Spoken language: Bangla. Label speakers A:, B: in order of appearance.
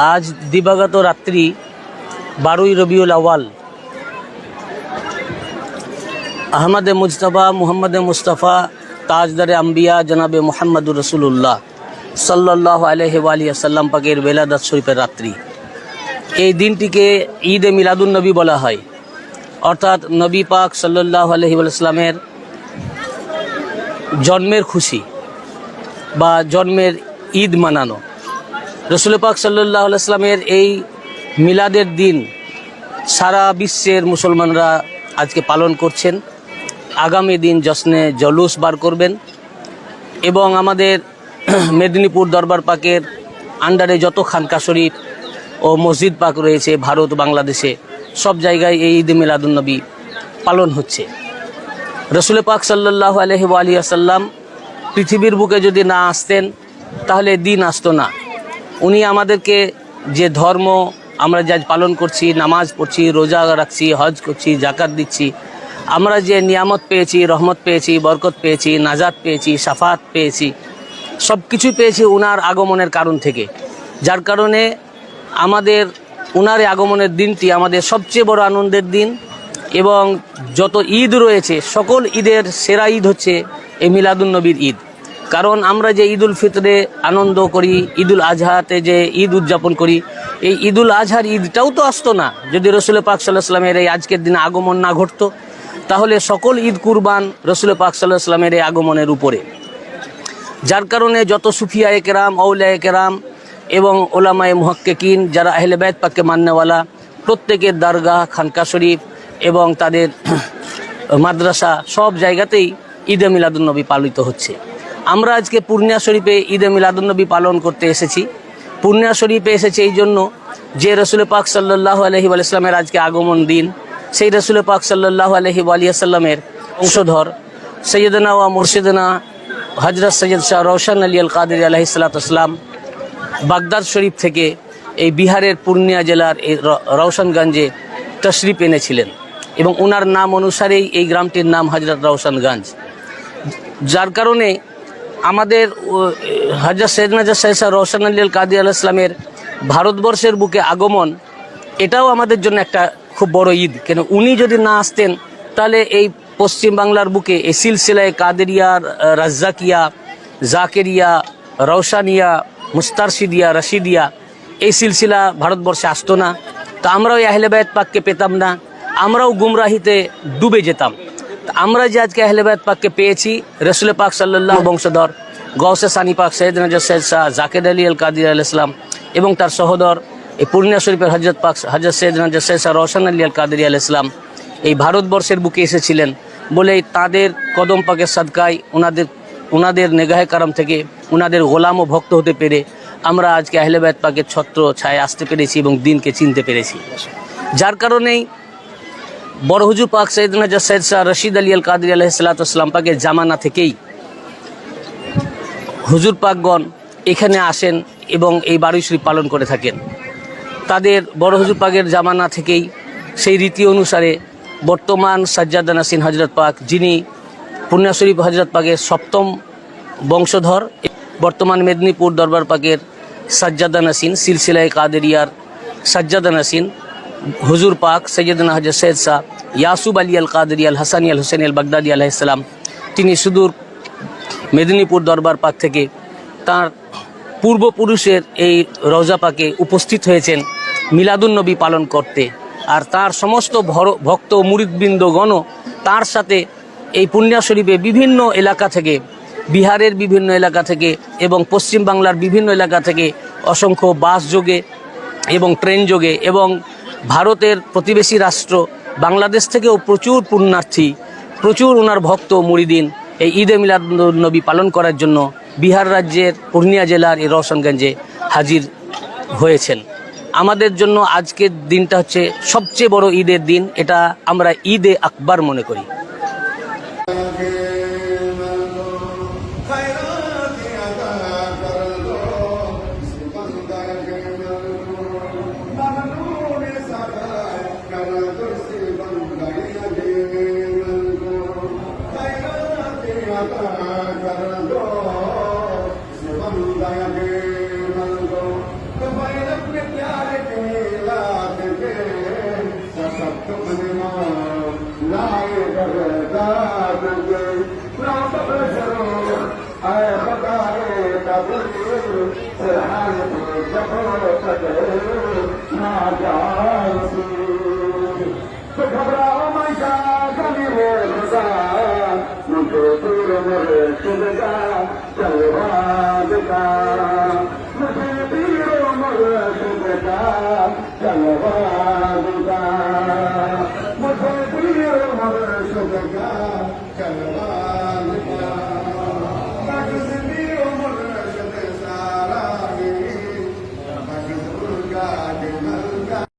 A: আজ দিবাগত রাত্রি 12ই রবিউল আউয়াল আহমদ মুজতবা মুহাম্মদ মুস্তাফা তাজদারে আম্বিয়া জনাবে মুহাম্মদুর রসুল্লাহ সাল্লাল্লাহু আলাইহি ওয়া আলিহি ওয়াসাল্লাম পাকের বেলাদাত শরীফের রাত্রি। এই দিনটিকে ঈদে মিলাদুন নবী বলা হয়, অর্থাৎ নবী পাক সাল্লাল্লাহু আলাইহি ওয়াসাল্লামের জন্মের খুশি বা জন্মের ঈদ মানানো। রসুল পাক সাল্লাল্লাহু আলাইহি ওয়াসাল্লামের এই মিলাদের দিন সারা বিশ্বের মুসলমানরা আজকে পালন করছেন। আগামী দিন জশ্নে জলুস বার করবেন এবং আমাদের মেদিনীপুর দরবার পাকের আন্ডারে যত খানকা শরীফ ও মসজিদ পাক রয়েছে ভারত বাংলাদেশে সব জায়গায় এই ঈদ মিলাদুন্নবী পালন হচ্ছে। রসুল পাক সাল্লাল্লাহু আলাইহি ওয়া আলিহি ওয়াসাল্লাম পৃথিবীর বুকে যদি না আসতেন তাহলে দিন আসতো না। উনি আমাদেরকে যে ধর্ম আমরা যা পালন করছি, নামাজ পড়ছি, রোজা রাখছি, হজ করছি, জাকাত দিচ্ছি, আমরা যে নিয়ামত পেয়েছি, রহমত পেয়েছি, বরকত পেয়েছি, নাজাত পেয়েছি, শাফাত পেয়েছি, সব কিছুই পেয়েছি উনার আগমনের কারণ থেকে। যার কারণে আমাদের উনার আগমনের দিনটি আমাদের সবচেয়ে বড় আনন্দের দিন এবং যত ঈদ রয়েছে সকল ঈদের সেরা ঈদ হচ্ছে এই মিলাদুন্নবীর ঈদ। কারণ আমরা যে ঈদুল ফিতরে আনন্দ করি, ঈদুল আজহাতে যে ঈদ উদযাপন করি, এই ঈদুল আজহার ঈদটাও তো আসতো না যদি রসুল পাক সাল্লাল্লাহু আলাইহি ওয়াসাল্লামের এই আজকের দিনে আগমন না ঘটতো। তাহলে সকল ঈদ কুরবান রসুল পাক সাল্লাল্লাহু আলাইহি ওয়াসাল্লামের এই আগমনের উপরে। যার কারণে যত সুফিয়ায়ে কেরাম, আউলিয়ায়ে কেরাম এবং ওলামায়ে মুহাক্কিকিন যারা আহলে বাইত পাককে মাননেওয়ালা, প্রত্যেকের দরগাহ, খানকা শরীফ এবং তাদের মাদ্রাসা সব জায়গাতেই ঈদে মিলাদুন্নবী পালিত হচ্ছে। আমরা আজকে পূর্ণিয়া শরীফে ঈদে মিলাদুন্নবী পালন করতে এসেছি। পূর্ণিয়া শরীফে এসেছে এই জন্য যে রসুল পাক সাল্লাল্লাহু আলাইহি ওয়া সাল্লামের আজকে আগমন দিন। সেই রসুল পাক সাল্লাল্লাহু আলাইহি ওয়া সাল্লামের বংশধর সৈয়দনা ওয়া মুর্শিদনা হযরত সৈয়দ শাহ রওশন আলী আল কাদেরী আলাইহিস সালাতু ওয়াস সালাম বাগদাদ শরীফ থেকে এই বিহারের পূর্ণিয়া জেলার এই রওশনগঞ্জে তশরিফ এনেছিলেন এবং ওনার নাম অনুসারেই এই গ্রামটির নাম হযরত রওশনগঞ্জ। যার কারণে আমাদের হযরত সৈয়দনা শাহ রওশন আলী আল কাদেরী আলাইহিস সালামের ভারতবর্ষের বুকে আগমন, এটাও আমাদের জন্য একটা খুব বড় ঈদ। কেন উনি যদি না আসতেন তাহলে এই পশ্চিম বাংলার বুকে এই সিলসিলায় কাদেরিয়া, রাজ্জাকিয়া, জাকেরিয়া, রওশানিয়া, মুস্তারশিদিয়া, রশিদিয়া এই সিলসিলা ভারতবর্ষে আসতো না। তো আমরাও আহলে বাইত পাককে পেতাম না, আমরাও গুমরাহিতে ডুবে যেতাম। আমরা যে আজকে আহলে বাইত পাককে পেয়েছি, রসুল পাক সাল্লাল্লাহু বংশধর গৌসে সানি পাক সৈয়দনা সৈয়দ শাহ জাকের আলী আল কাদেরী আলাইহিস সালাম এবং তার সহোদর এই পূর্ণিয়া শরীফের হযরত পাক হযরত সৈয়দনা সৈয়দ শাহ রওশন আলী আল কাদেরী আলাইহিস সালাম এই ভারতবর্ষের বুকে এসেছিলেন বলেই তাদের কদম পাকের সাদকায় ওনাদের নেগাহে কারাম থেকে ওনাদের গোলাম ও ভক্ত হতে পেরে আমরা আজকে আহলে বাইত পাকের ছত্র ছায় আসতে পেরেছি এবং দিনকে চিনতে পেরেছি। যার কারণেই বড় হুজুর পাক সৈয়দনা সৈয়দ শাহ রশিদ আলী আল কাদেরী আলাইহিস সালাতু ওয়াস সালাম পাকের জামানা থেকেই হুজুর পাকগণ এখানে আসেন এবং এই বারুই শরীফ পালন করে থাকেন। তাদের বড় হুজুর পাকের জামানা থেকেই সেই রীতি অনুসারে বর্তমান সাজ্জাদা নাসিন হযরত পাক, যিনি পূর্ণিয়া শরীফ হযরত পাকের সপ্তম বংশধর, বর্তমান মেদিনীপুর দরবার পাকের সাজ্জাদা নাসিন, সিলসিলায়ে কাদেরিয়ার সাজ্জাদা নাসিন হুজুর পাক সৈয়দনা হযরত সৈয়দ শাহ ইয়াসুব আলী আল কাদেরী আল হাসানী আল হুসেনী আল বাগদাদী আলাইহিস সালাম, তিনি সুদূর মেদিনীপুর দরবার পাক থেকে তার পূর্বপুরুষের এই রওজা পাকে উপস্থিত হয়েছেন মিলাদুন্নবী পালন করতে। আর তার সমস্ত ভক্ত মুরিদবৃন্দগণও তার সাথে এই পূর্ণিয়া শরীফে বিভিন্ন এলাকা থেকে, বিহারের বিভিন্ন এলাকা থেকে এবং পশ্চিম বাংলার বিভিন্ন এলাকা থেকে অসংখ্য বাস যোগে এবং ট্রেন যোগে এবং ভারতের প্রতিবেশী রাষ্ট্র বাংলাদেশ থেকেও প্রচুর পুণ্যার্থী, প্রচুর ওনার ভক্ত মুরিদিন এই ঈদে মিলাদুন্নবী পালন করার জন্য বিহার রাজ্যের পূর্ণিয়া জেলার এই রওশনগঞ্জে হাজির হয়েছেন। আমাদের জন্য আজকের দিনটা হচ্ছে সবচেয়ে বড় ঈদের দিন। এটা আমরা ঈদে আকবার মনে করি।
B: Daya घबराओ मैं जानी रे खुदा मुझे दूर मेरे चलेगा चलवा